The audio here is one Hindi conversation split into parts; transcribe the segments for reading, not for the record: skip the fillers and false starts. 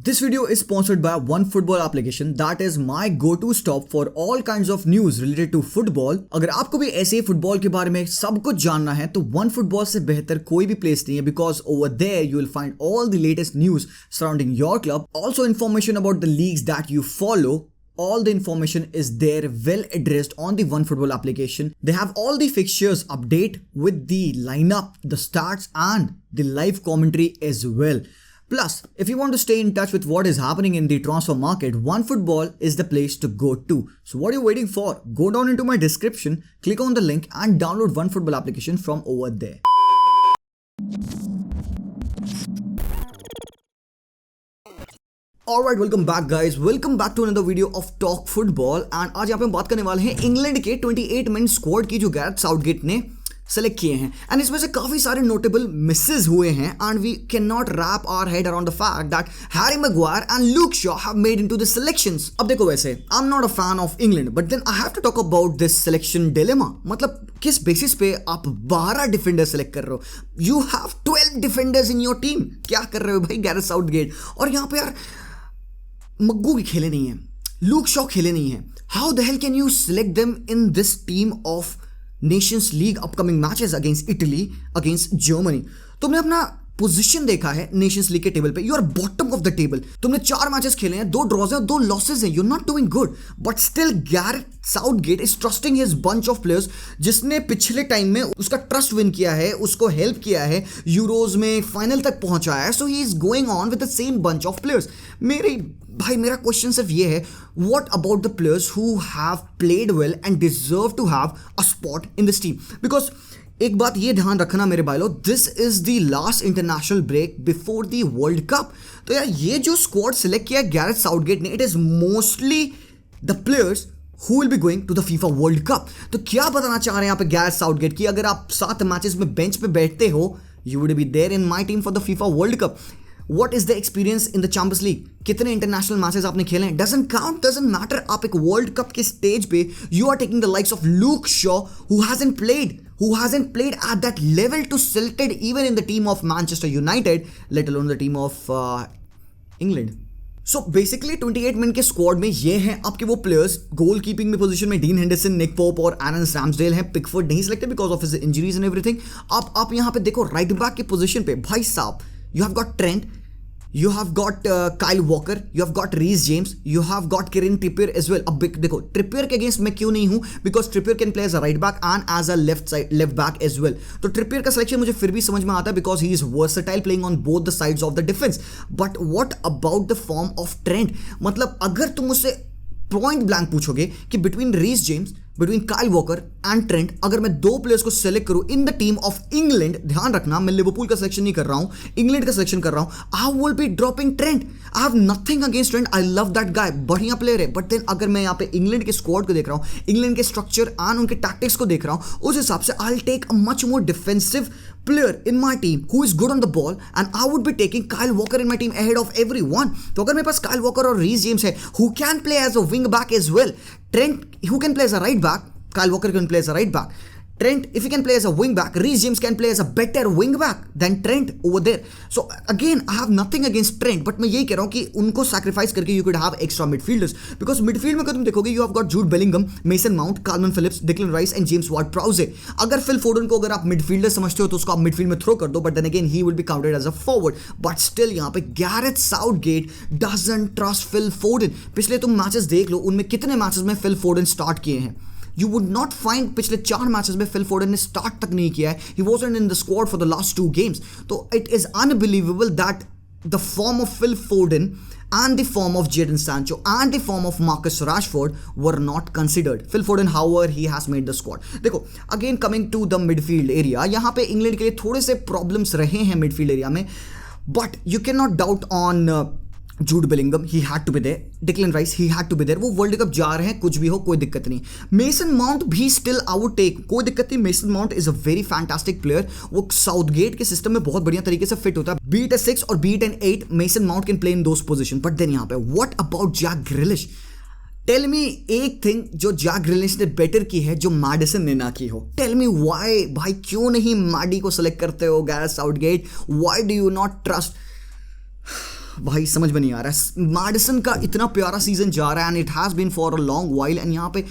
This video is sponsored by OneFootball application that is my go-to stop for all kinds of news related to football। अगर आपको भी ऐसे ही फुटबॉल के बारे में सब कुछ जानना है तो OneFootball से बेहतर कोई भी प्लेस नहीं है because over there you will find all the latest news surrounding your club, also information about the leagues that you follow. All the information is there well addressed on the OneFootball application. They have all the fixtures update with the lineup, the stats and the live commentary as well. Plus, if you want to stay in touch with what is happening in the transfer market, OneFootball is the place to go to. So what are you waiting for? Go down into my description, click on the link and download OneFootball application from over there. Alright, welcome back guys. Welcome back to another video of Talk Football. And आज यहाँ पे हम बात करने वाले हैं इंग्लैंड के 28 मैन स्क्वाड की जो गैरेथ साउथगेट ने सेलेक्ट किए हैं एंड इसमें से काफी सारे नोटेबल मिसेस हुए हैं and we can not wrap our head around the fact that Harry Maguire and Luke Shaw have made into the selections. अब देखो, वैसे I am not a fan of England but then I have to talk about this selection dilemma. मतलब किस बेसिस पे आप 12 डिफेंडर सेलेक्ट कर रहे हो? You have 12 defenders in your team. क्या कर रहे हो भाई गैरेथ साउथगेट? और यहाँ पे यार मग्गू की खेले नहीं है, लूक शॉ खेले नहीं है। How the hell can you select them in this team of Nations League upcoming matches against Italy, against Germany? तुमने अपना पोजीशन देखा है नेशंस लीग के टेबल पे, you are bottom of the table. तुमने 4 मैचेस खेले हैं, 2 ड्रॉज हैं, 2 लॉसेस हैं, you are not doing good. But still Gareth Southgate is trusting his bunch of players, जिसने पिछले टाइम में उसका ट्रस्ट विन किया है, उसको हेल्प किया है, यूरोज में फाइनल तक पहुंचाया है। So he is going on with the same bunch of players. मेरा क्वेश्चन सिर्फ ये है, what about the players who have played well and deserve to have a spot in this team? Because एक बात ये ध्यान रखना मेरे भाइयों, this is the last international break before the world Cup. तो यार ये जो स्क्वाड सिलेक्ट किया गैरेथ साउथगेट ने, it is mostly the players who will be going to the FIFA World Cup। तो क्या बताना चाह रहे हैं यहाँ पे गैरेथ साउथगेट की? अगर आप 7 मैचेस में बेंच पे बैठते हो, you would be there in my team for the FIFA World Cup। What is the experience in the Champions League? कितने इंटरनेशनल मैचेस आपने खेले हैं? Doesn't count, doesn't matter। आप एक वर्ल्ड कप के स्टेज पे you are taking the likes of Luke Shaw who hasn't played at that level to selected even in the team of Manchester United, let alone the team of England। So basically 28 minute के स्क्वाड में ये हैं आपके वो प्लेयर्स। गोल कीपिंग में पोजीशन में डीन हेंडरसन, निक पोप और एरन रैम्सडेल हैं। पिकफोर्ड नहीं selected because of his injuries and everything. आप यहाँ पे देखो राइट बैक की पोजीशन पे भाई साहब, you have got Trent, you have got Kyle Walker, you have got Reece James, you have got Kieran Trippier as well। अब देखो Trippier के अगेंस्ट मैं क्यों नहीं हूँ, because Trippier can play as a right back and as a left back as well। तो Trippier का सिलेक्शन मुझे फिर भी समझ में आता है because he is versatile playing on both the sides of the defense। But what about the form of Trent? मतलब अगर तुम मुझसे पॉइंट ब्लैंक पूछोगे कि between Reece James, between Kyle Walker and Trent, अगर मैं 2 प्लेयर्स को सेलेक्ट करूं in the team of England, ध्यान रखना मैं लिवरपूल का सिलेक्शन नहीं कर रहा हूं, इंग्लैंड का सिलेक्शन कर रहा हूं, आई will B dropping Trent. I have nothing against Trent, I love that guy, बढ़िया प्लेयर है। बट देन अगर मैं यहाँ पे इंग्लैंड के स्क्वाड को देख रहा हूं, इंग्लैंड के स्ट्रक्चर एंड उनके टैक्टिक्स को देख रहा हूं, उस हिसाब से I will take a much more defensive player in my team who is good on the ball and I would be taking Kyle Walker in my team ahead of everyone। तो अगर मेरे पास Kyle Walker और Reece James है who can play as a wing back as well, Trent who can play as a right back, Kyle Walker can play as a right back, Trent if he can play as a wing back, Reece James can play as a better wing back than Trent over there। So again I have nothing against Trent, but मैं यही कह रहा हूँ कि उनको sacrifice करके you could have extra midfielders because midfield में अगर तुम देखोगे you have got Jude Bellingham, Mason Mount, Calvin Phillips, Declan Rice and James Ward-Prowse। अगर Phil Foden को अगर आप midfielder समझते हो तो उसको आप midfield में थ्रो कर दो, but then again he will be counted as a forward। But still यहाँ पे Gareth Southgate doesn't trust Phil Foden। पिछले तुम मैचेस देख लो, उनमें कितने मैचेस में Phil Foden स्टार्ट किए हैं? You would not find पिछले 4 मैचेस में फिल फोर्डन ने स्टार्ट तक नहीं किया है। He wasn't in the squad for the last 2 games। तो it is unbelievable that the form of Phil Foden and the form of Jadon Sancho and the form of Marcus Rashford were not considered। Phil Foden, however, he has made the squad। देखो again coming to the midfield area, यहाँ पे इंग्लैंड के लिए थोड़े से प्रॉब्लम्स रहे हैं मिडफील्ड एरिया में, but you cannot doubt on Jude Bellingham, he had to be there, Declan Rice, he had to be there. वो वर्ल्ड कप जा रहे हैं, कुछ भी हो कोई दिक्कत नहीं। मेसन माउंट भी स्टिल आई वुड टेक, कोई दिक्कत नहीं। Mason Mount is a very fantastic player, वो साउथगेट के सिस्टम में बहुत बढ़िया तरीके से फिट होता है। बीट ए 6 और beat an 8, Mason Mount can play in those position. But then यहाँ पे what about Jack Grealish? Tell me एक थिंग जो जैक ग्रिलिश ने बेटर की है जो मैडिसन ने ना की हो। टेल मी व्हाई भाई, क्यों नहीं मैडी को सेलेक्ट करते हो Gareth Southgate? Why do you not trust भाई समझ में नहीं आ रहा है। मैडिसन का इतना प्यारा सीजन जा रहा है and it has been for a long while, and यहाँ पे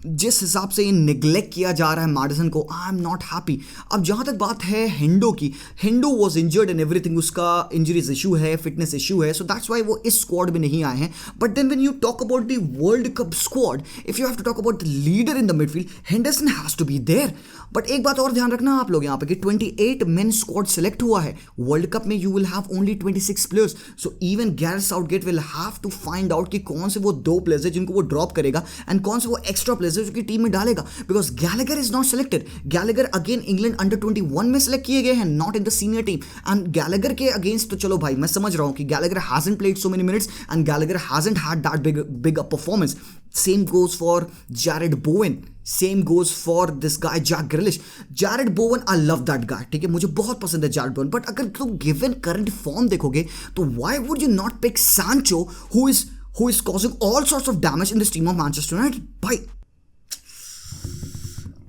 जिस हिसाब से ये निगलेक्ट किया जा रहा है मैडिसन को, आई एम नॉट हैप्पी। अब जहाँ तक बात है हेंडो की, हेंडो वॉज इंजर्ड एंड एवरीथिंग, उसका इंजरीज इशू है, फिटनेस इशू है, सो दैट्स वाई वो इस स्क्वाड में नहीं आए हैं। But then when you talk about the world cup squad, if you have to talk about the leader in the midfield, Henderson has to be there. But एक बात और ध्यान रखना आप लोग यहाँ पे कि 28 मेन स्क्वाड सेलेक्ट हुआ है। वर्ल्ड कप में you will have only 26 players, so even Gareth Southgate will have to find out कि कौन से वो 2 प्लेयर्स है जिनको वो ड्रॉप करेगा एंड कौन से वो एक्स्ट्रा प्लेयर्स है जो कि टीम में डालेगा, because Gallagher is not selected. Gallagher again England under 21 में सेलेक्ट किए गए हैं, not in the senior team. And Gallagher के अगेंस्ट तो चलो भाई मैं समझ रहा हूं कि Gallagher hasn't played so many minutes and Gallagher hasn't had that big a performance. Same goes for Jared Bowen. Same goes for this guy Jack Grealish. Jared Bowen, I love that guy. ठीक है, मुझे बहुत पसंद है Jared Bowen. But अगर तुम given current form देखोगे तो why would you not pick Sancho, who is causing all sorts of damage in this team of Manchester United? भाई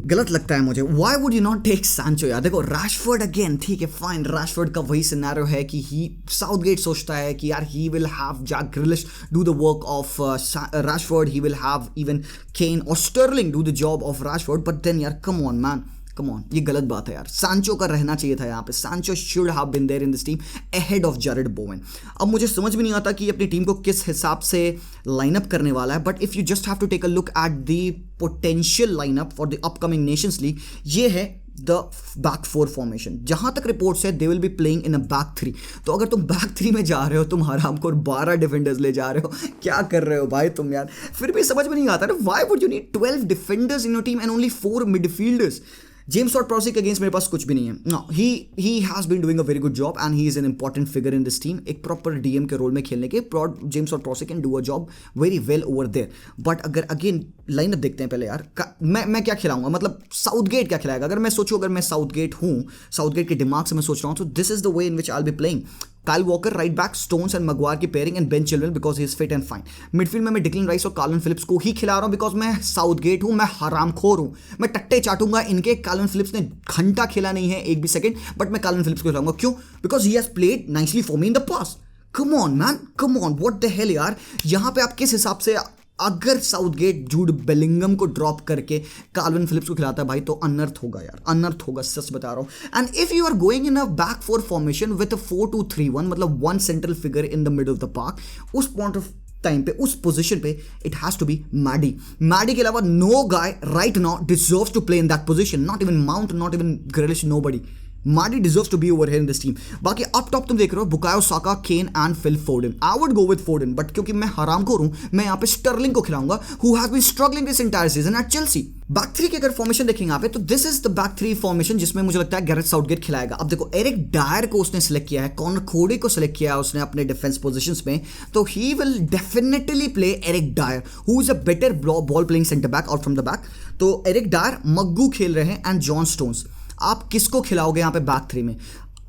गलत लगता है मुझे। Why would you not take Sancho यार? देखो रैशफोर्ड अगेन, ठीक है फाइन, रैशफोर्ड का वही सिनेरियो है कि ही साउथगेट सोचता है कि यार he will have Jack Grealish do the work of Rashford, he will have even Kane और Sterling do the job of Rashford. But then यार come on man, come on, ये गलत बात है यार। सांचो का रहना चाहिए था यहाँ पे। Sancho should have been there in this team ahead of Jarrod Bowen. अब मुझे समझ में नहीं आता कि अपनी टीम को किस हिसाब से लाइनअप करने वाला है, but if you just have to take a look at the potential lineup for the upcoming Nations League, ये है द बैक 4 फॉर्मेशन। जहां तक रिपोर्ट्स है they will be playing in a back 3। तो अगर तुम बैक 3 में जा रहे हो, तुम हराम को 12 डिफेंडर्स ले जा रहे हो, क्या कर रहे हो भाई तुम यार? फिर भी समझ में नहीं आता ना, why would you need 12 defenders in your team and only 4 midfielders? James Ward-Prowse के अगेंस्ट मेरे पास कुछ भी नहीं है। No, he has been doing a very good job and he is an important figure in this team. एक प्रॉपर डीएम के रोल में खेलने के James Ward-Prowse can do a job very well over there. But अगर अगेन लाइनअप देखते हैं पहले यार, मैं क्या खिलाऊंगा, मतलब साउथगेट क्या खिलाएगा? अगर मैं सोचूं, अगर मैं साउथगेट हूँ, साउथगेट के दिमाग से मैं सोच रहा हूँ, तो this is the way in which I will be playing. Kyle Walker right back, Stones and Maguire की pairing and Ben Chilwell because he is fit and fine. Midfield में मैं डिक्लन राइस और कार्लन फिलिप्स को ही खिला रहा हूँ बिकॉज मैं साउथगेट हूँ, मैं हरामखोर हूँ, मैं टट्टे चाटूंगा इनके। कार्लन फिलिप्स ने घंटा खेला नहीं है, एक भी सेकंड, बट मैं कार्लन फिलिप्स को खिलाऊंगा। क्यों? Because he has played nicely for me in the past. Come on man, come on, what the hell यार? यहाँ पे आप किस हिसाब से, अगर साउथगेट जूड बेलिंगम को ड्रॉप करके कार्वन फिलिप्स को खिलाता है भाई, तो अनर्थ होगा यार, अनर्थ होगा, सच बता रहा हूं। And if you are going in a back 4 formation with a 4-2-3-1, मतलब 1 central figure in the middle of the park, उस पॉइंट ऑफ टाइम पे, उस पोजीशन पे it has to be Maddy के अलावा no guy right now deserves to play in that position, not even Mount, not even Grealish, nobody. Mardy deserves to be over here in this team. बाकी अप टॉप तुम देख रहे हो Bukayo Saka, Kane and Phil Foden. I would go with Foden, but क्योंकि मैं हरामखोर हूं, मैं यहाँ पे स्टर्लिंग को खिलाऊंगा, who has been struggling this entire season at Chelsea. Back 3 की अगर फॉर्मेशन देखेंगे यहाँ पे, तो this is the back 3 formation जिसमें मुझे लगता है गैरेथ साउथगेट खिलाएगा। अब देखो, एरिक डायर को उसने सेलेक्ट किया है, कॉनर खोडी को सेलेक्ट किया है उसने अपने डिफेंस पोजीशंस में, तो he will definitely play Eric Dier, who is a better ball playing centre back out from the back. तो एरिक डायर, मग्गू खेल रहे हैं एंड जॉन स्टोन्स। आप किसको खिलाओगे यहाँ पे बैक 3 में?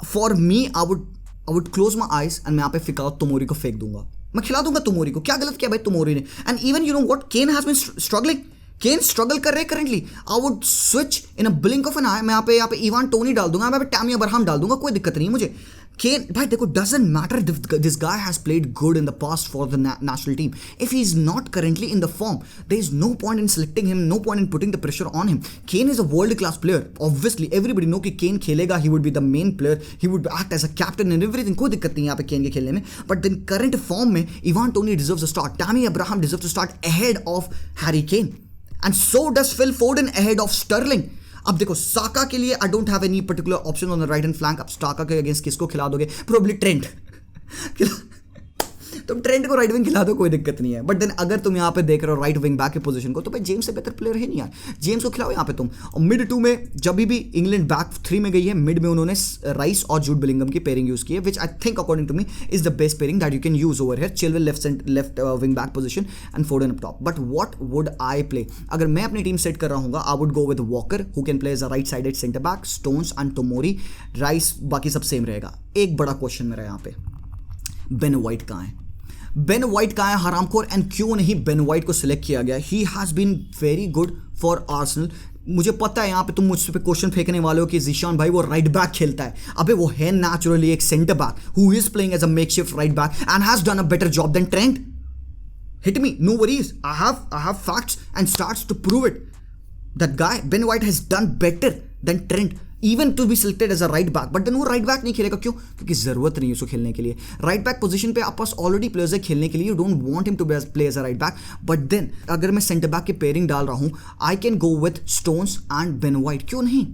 For me I would close my eyes and मैं यहाँ पे फिकाओ तोमोरी को फेंक दूंगा, मैं खिला दूंगा तोमोरी को। क्या गलत किया भाई तोमोरी ने? And even you know what, Kane has been struggling, Kane struggle कर रहे हैं currently. I would switch in a blink of an eye, मैं यहाँ पे इवान टोनी डाल दूंगा, मैं टैमी अब्राहम डाल दूंगा, कोई दिक्कत नहीं है मुझे। केन भाई देखो, doesn't matter this guy has played good in the past for the national team, if he is not currently in the form, there is no point in selecting him, no point in putting the pressure on him. Kane is a world class player, obviously everybody know कि केन खेलेगा, he would be the main player, he would act as a captain and everything, कोई दिक्कत नहीं है यहाँ पे केन के खेलने में। बट देन करंट फॉर्म में Ivan Toney deserves to start, Tammy Abraham deserves to start ahead of Harry Kane, and so does Phil Foden ahead of Sterling. अब देखो, साका के लिए I don't have any particular option on the right hand flank. अब साका के अगेंस्ट किसको खिला दोगे? Probably Trent. तुम ट्रेंट को राइट विंग खिला दो, कोई दिक्कत नहीं है। बट देन अगर तुम यहाँ पे देख रहे हो राइट विंग बैक की पोजीशन को, तो भाई जेम्स से बेहतर प्लेयर है नहीं यार, जेम्स को खिलाओ यहाँ पे तुम। और मिड 2 में जब भी इंग्लैंड बैक 3 में गई है, मिड में उन्होंने राइस और जूड बिलिंगम की पेयरिंग यूज की है, which I think according to me is the best pairing that you can use over here. Chilwell left wing back position and Foden up top. But what would I play? अगर मैं अपनी टीम सेट कर रहा हूँ, I would go with Walker, who can play as a right sided centre back, Stones and Tomori, Rice, बाकी सब सेम रहेगा। एक बड़ा क्वेश्चन मेरा यहाँ पे, बेन वाइट कहाँ है? बेन वाइट का है हरामखोर, एंड क्यों नहीं बेन वाइट को सिलेक्ट किया गया? He has been very good for Arsenal. मुझे पता है यहाँ पे तुम मुझ पे क्वेश्चन फेंकने वाले हो कि जीशान भाई वो राइट बैक खेलता है। अबे वो है नेचुरली एक centre back who is playing as a makeshift right back and has done a better job than Trent. Hit me, no worries. I have facts and stats to prove it. That guy Ben White has done better than Trent, even to be selected as a right back. But then वो right back नहीं खेलेगा, क्यों? क्योंकि जरूरत नहीं है उसको खेलने के लिए। राइट बैक पोजीशन पे आप पास ऑलरेडी प्लेयर्स है खेलने के लिए, you don't want him to play as a right back. But then अगर मैं सेंटर बैक की पेयरिंग डाल रहा हूँ, I can go with Stones and Ben White. क्यों नहीं?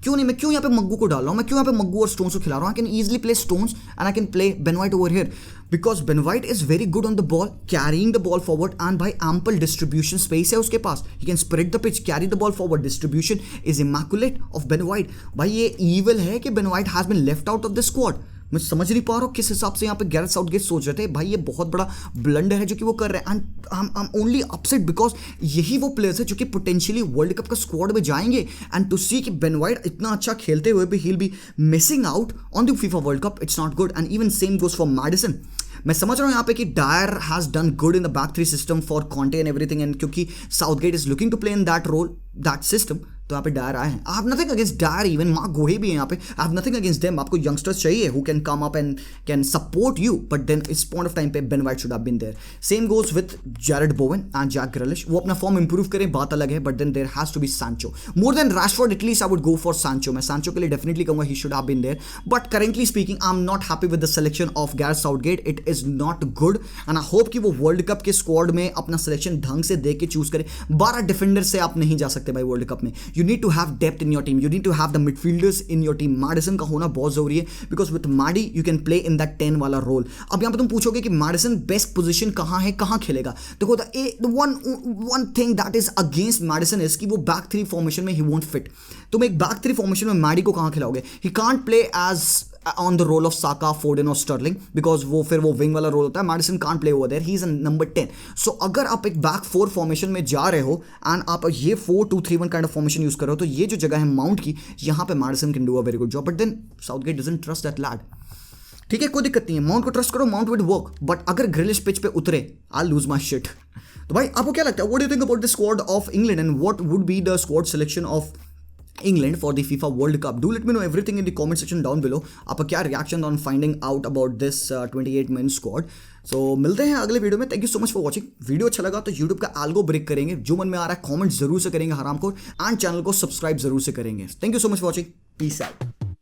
मैं क्यों यहाँ पे मग्गू को डाल रहा हूँ? मैं क्यों यहाँ पे मग्गू और स्टोन्स को खिला रहा हूँ? I can easily play Stones and I can play Ben White over here, because Ben White is very good on the ball, carrying the ball forward, and भाई एम्पल डिस्ट्रीब्यूशन स्पेस है उसके पास। He can spread the pitch, carry the ball forward, distribution is immaculate of Ben White. भाई ये ईविल है कि Ben White has been left out of the squad. मैं समझ नहीं पा रहा हूँ किस हिसाब से यहाँ पे गैरेथ साउथगेट सोच रहे थे। भाई ये बहुत बड़ा ब्लंडर है जो कि वो कर रहे हैं, and I am only upset because यही वो प्लेयर्स है जो कि पोटेंशियली वर्ल्ड कप का स्क्वाड में जाएंगे, एंड टू सी कि बेन वाइट इतना अच्छा खेलते हुए भी he will be missing out on the FIFA World Cup, it's not good. And even same goes for Maddison. मैं समझ रहा हूँ यहाँ पे कि Dier has done good in the back three system for Conte and everything, and क्योंकि Southgate is looking to play in that role, that system, तो यहाँ पे डायर आए हैं। I have nothing against Dier, even Marc Guehi भी है यहाँ पे, I have nothing against them. आपको यंगस्टर्स चाहिए who can come up and can support you, but then इस पॉइंट ऑफ टाइम पे Ben White should have been there. Same goes with Jarrod Bowen and Jack Grealish. वो अपना फॉर्म इंप्रूव करें, बात अलग है, but then there has to be Sancho more than Rashford. At least I would go for Sancho. मैं सैंचो के लिए डेफिनेटली कहूंगा ही should have been there, but currently speaking I am not happy with the selection of Gareth Southgate. It is not good, and I hope कि वो वर्ल्ड कप के स्क्वाड में अपना सिलेक्शन ढंग से देख के चूज करे। 12 डिफेंडर से आप नहीं जा सकते भाई वर्ल्ड कप में। You need to have depth in your team, you need to have the midfielders in your team. Maddison का होना बहुत जरूरी है, because with Maddy you can play in that 10 वाला रोल। अब यहाँ पे तुम पूछोगे कि Maddison बेस्ट पोजीशन कहाँ है, कहाँ खेलेगा? देखो the one thing that is against Maddison is कि वो बैक थ्री फॉर्मेशन में he won't fit। तुम एक बैक थ्री फॉर्मेशन में मैडी को कहाँ खिलाओगे? He can't play as on the role of Saka, Foden और Sterling, because वो फिर वो विंग वाला रोल होता है। Maddison can't play over there, he is a number 10। So अगर आप एक बैक 4 फॉर्मेशन में जा रहे हो एंड आप ये 4-2-3-1 काइंड ऑफ फॉर्मेशन यूज कर रहे हो, तो ये जो जगह है माउंट की, यहाँ पे Maddison can do a very good job, but then Southgate doesn't trust that lad। ठीक है, कोई दिक्कत नहीं है, माउंट को ट्रस्ट करो, माउंट विल वर्क, बट अगर ग्रिलिश पिच पे उतरे, आई लूज माई शिट। तो भाई आपको क्या लगता है? What do you think about the squad of England, and what would be the squad selection of England for the FIFA World Cup? Do let me know everything in the comment section down below. आपका क्या reaction on finding out about this 28-man squad? So मिलते हैं अगले वीडियो में। Thank you so much for watching. Video अच्छा लगा तो YouTube का एल्गो ब्रेक करेंगे, जो मन में आ रहा है कमेंट जरूर से करेंगे हरामखोर, एंड चैनल को सब्सक्राइब जरूर से करेंगे। Thank you so much for watching. Peace out.